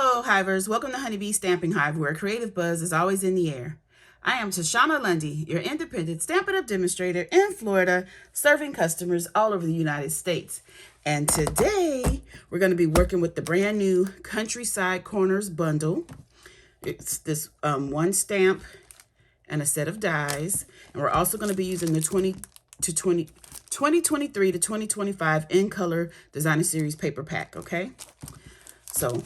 Hello, Hivers. Welcome to Honeybee Stamping Hive, where creative buzz is always in the air. I am Tashana Lundy, your independent Stampin' Up Demonstrator in Florida, serving customers all over the United States. And today, we're going to be working with the brand new Countryside Corners bundle. It's this one stamp and a set of dies. And we're also going to be using the 2023 to 2025 In Color Designer Series paper pack, okay? So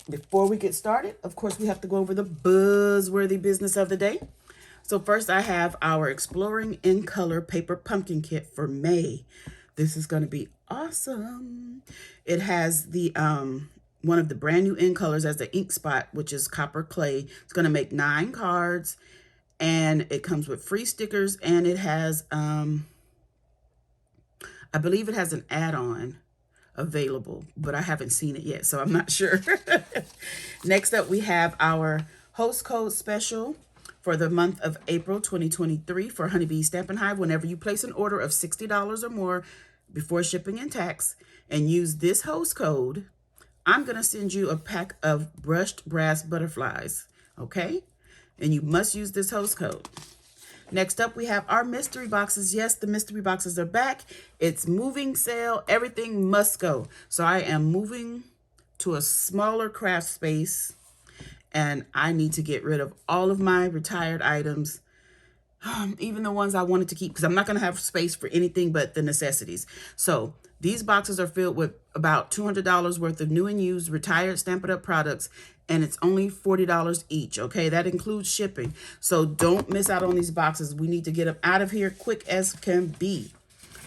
before we get started, of course, we have to go over the buzzworthy business of the day. So first I have our Exploring In Color Paper Pumpkin Kit for May. This is going to be awesome. It has the one of the brand new In Colors as the ink spot, which is copper clay. It's going to make 9 cards, and it comes with free stickers, and it has, I believe it has an add-on available, but I haven't seen it yet, so I'm not sure. Next up, we have our host code special for the month of April 2023 for Honeybee Stampin' Hive. Whenever you place an order of $60 or more before shipping and tax and use this host code, I'm going to send you a pack of brushed brass butterflies, okay? And you must use this host code. Next up, we have our mystery boxes. Yes, the mystery boxes are back. It's moving sale. Everything must go. So I am moving to a smaller craft space, and I need to get rid of all of my retired items, even the ones I wanted to keep, because I'm not going to have space for anything but the necessities. So these boxes are filled with about $200 worth of new and used retired Stampin' Up products, and it's only $40 each, okay? That includes shipping. So don't miss out on these boxes. We need to get them out of here quick as can be.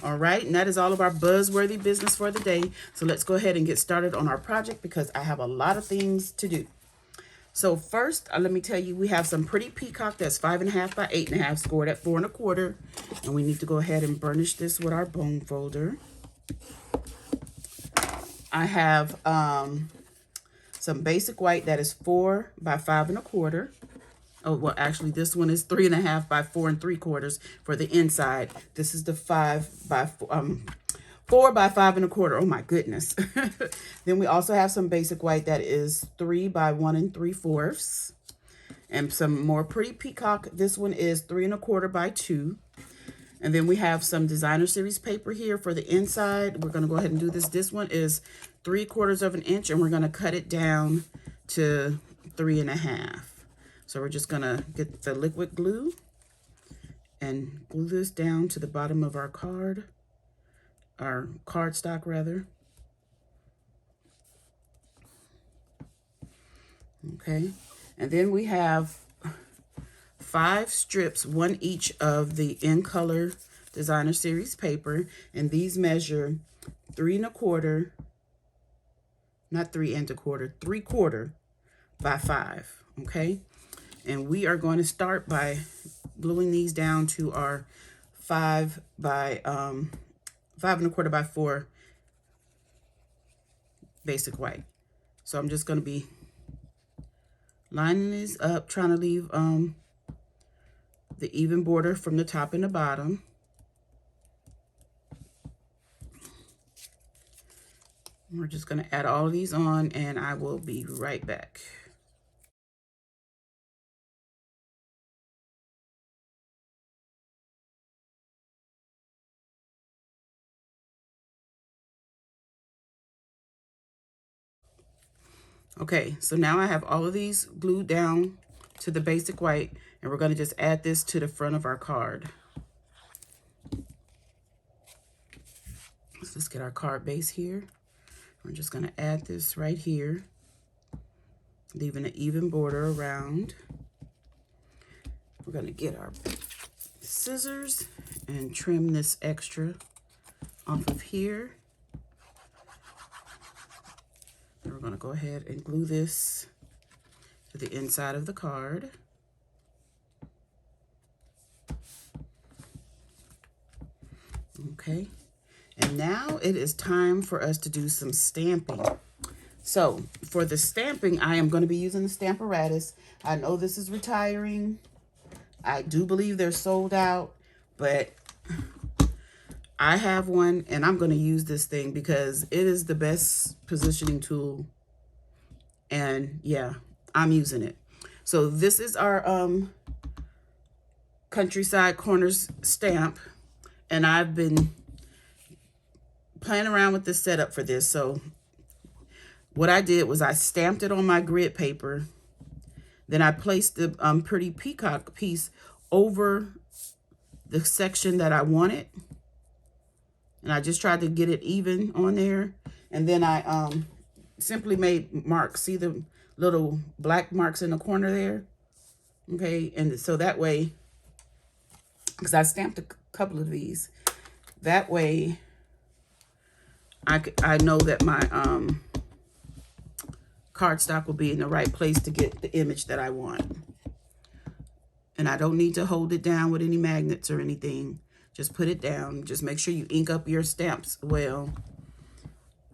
All right, and that is all of our buzzworthy business for the day. So let's go ahead and get started on our project because I have a lot of things to do. So first, let me tell you, we have some pretty peacock that's 5.5 by 8.5, scored at 4 1/4. And we need to go ahead and burnish this with our bone folder. I have some basic white that is 4 by 5 1/4. Oh, well, actually, this one is 3.5 by 4 3/4 for the inside. This is the 4 by 5 1/4. Oh my goodness. Then we also have some basic white that is 3 by 1 3/4, and some more pretty peacock. This one is 3 1/4 by 2. And then we have some designer series paper here for the inside. We're going to go ahead and do this. This one is 3/4 of an inch, and we're going to cut it down to 3.5. So we're just going to get the liquid glue and glue this down to the bottom of our cardstock rather. Okay, and then we have 5 strips, 1 each of the In Color Designer Series paper, and these measure 3 1/4, not 3 1/4, 3/4 by 5, okay? And we are going to start by gluing these down to our 5 1/4 by 4 basic white. So I'm just going to be lining these up, trying to leave the even border from the top and the bottom. We're just going to add all of these on, and I will be right back. Okay, so now I have all of these glued down to the basic white, and we're going to just add this to the front of our card. Let's just get our card base here. We're just going to add this right here, leaving an even border around. We're going to get our scissors and trim this extra off of here. And we're going to go ahead and glue this to the inside of the card. Okay, and now it is time for us to do some stamping. So for the stamping, I am going to be using the Stamparatus. I know this is retiring. I do believe they're sold out, but I have one, and I'm going to use this thing because it is the best positioning tool And yeah, I'm using it. So this is our Countryside Corners stamp, and I've been playing around with the setup for this. So what I did was I stamped it on my grid paper. Then I placed the pretty peacock piece over the section that I wanted. And I just tried to get it even on there. And then I simply made marks. See the little black marks in the corner there? Okay, and so that way, because I stamped a couple of these, that way I know that my cardstock will be in the right place to get the image that I want. And I don't need to hold it down with any magnets or anything. Just put it down. Just make sure you ink up your stamps well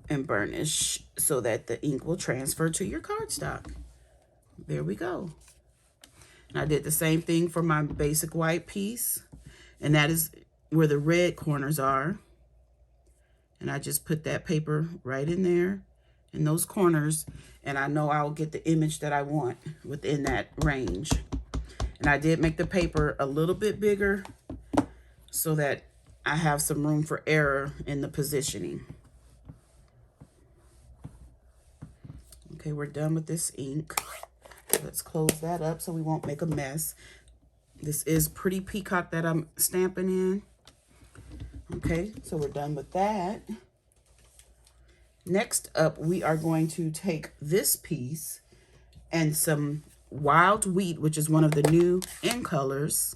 and burnish so that the ink will transfer to your cardstock. There we go. And I did the same thing for my basic white piece. And that is where the red corners are. And I just put that paper right in there in those corners. And I know I'll get the image that I want within that range. And I did make the paper a little bit bigger so that I have some room for error in the positioning. Okay, we're done with this ink. Let's close that up so we won't make a mess. This is Pretty Peacock that I'm stamping in. Okay, so we're done with that. Next up, we are going to take this piece and some Wild Wheat, which is one of the new In Colors.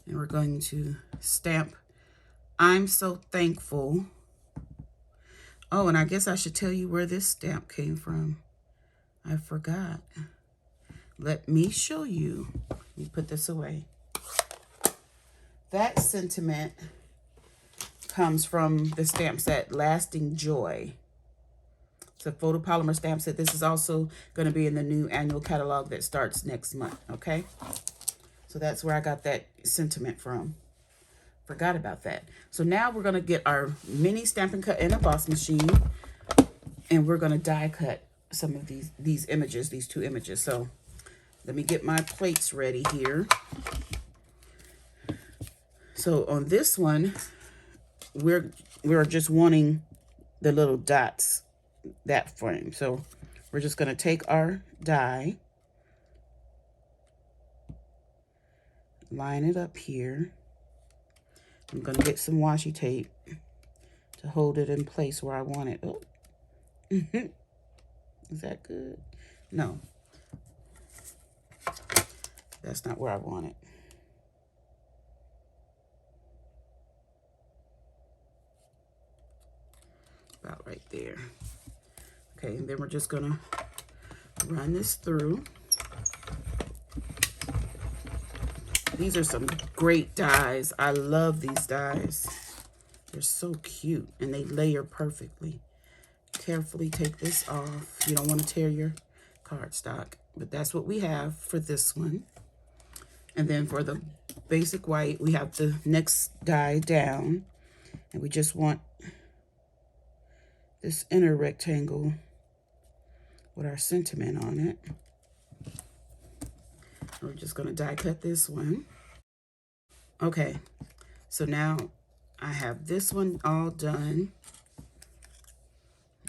And we're going to stamp I'm So Thankful. Oh, and I guess I should tell you where this stamp came from. I forgot. Let me show you. Let me put this away. That sentiment comes from the stamp set Lasting Joy. It's a photopolymer stamp set. This is also going to be in the new annual catalog that starts next month, okay? So that's where I got that sentiment from. Forgot about that. So now we're going to get our mini Stampin' Cut and emboss machine, and we're going to die cut some of these images, these two images. So let me get my plates ready here. So on this one, we're just wanting the little dots, that frame. So we're just going to take our die, line it up here. I'm going to get some washi tape to hold it in place where I want it. Oh, is that good? No, that's not where I want it. About right there. Okay, and then we're just gonna run this through. These are some great dies. I love these dies. They're so cute and they layer perfectly. Carefully take this off. You don't want to tear your cardstock, but that's what we have for this one. And then for the basic white, we have the next die down, and we just want this inner rectangle with our sentiment on it. We're just going to die cut this one. Okay, so now I have this one all done.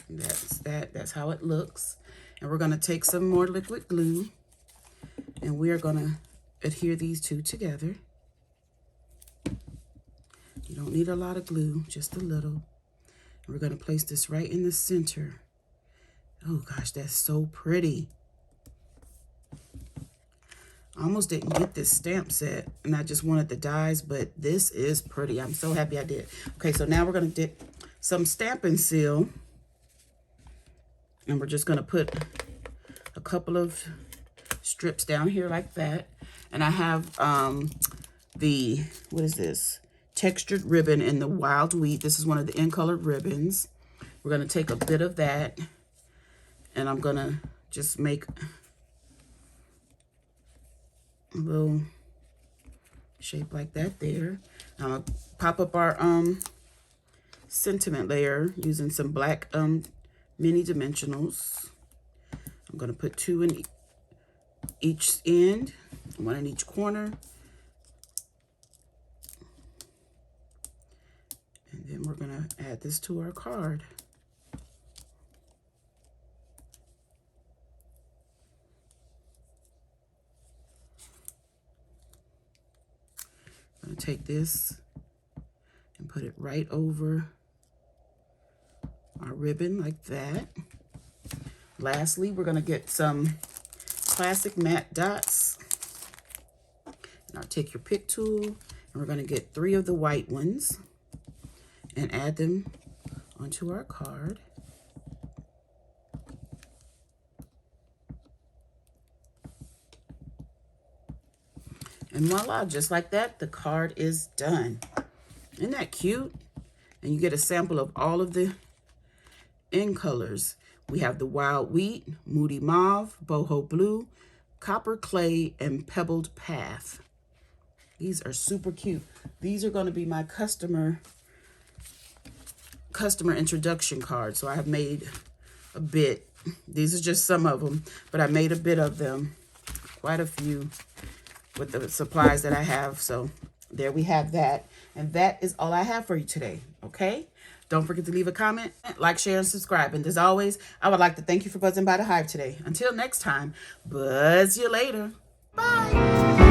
That's how it looks. And we're going to take some more liquid glue, and we are going to adhere these two together. You don't need a lot of glue, just a little. We're going to place this right in the center. Oh gosh, that's so pretty. I almost didn't get this stamp set, and I just wanted the dies, but this is pretty. I'm so happy I did. Okay, so now we're going to dip some Stampin' Seal, and we're just going to put a couple of strips down here like that. And I have what is this? Textured ribbon in the Wild Wheat. This is one of the In Color ribbons. We're going to take a bit of that, and I'm going to just make a little shape like that there. I'm going to pop up our sentiment layer using some black mini dimensionals. I'm going to put 2 in each end, 1 in each corner. And then we're going to add this to our card. I'm going to take this and put it right over our ribbon like that. Lastly, we're going to get some classic matte dots. Now take your pick tool, and we're going to get 3 of the white ones and add them onto our card. And voila, just like that, the card is done. Isn't that cute? And you get a sample of all of the in colors. We have the Wild Wheat, Moody Mauve, Boho Blue, Copper Clay, and Pebbled Path. These are super cute. These are going to be my customer introduction cards. So I have made a bit. These are just some of them, but I made a bit of them, quite a few, with the supplies that I have. So there we have that. And that is all I have for you today, okay? Don't forget to leave a comment, like, share, and subscribe. And as always, I would like to thank you for buzzing by the Hive today. Until next time, buzz you later. Bye.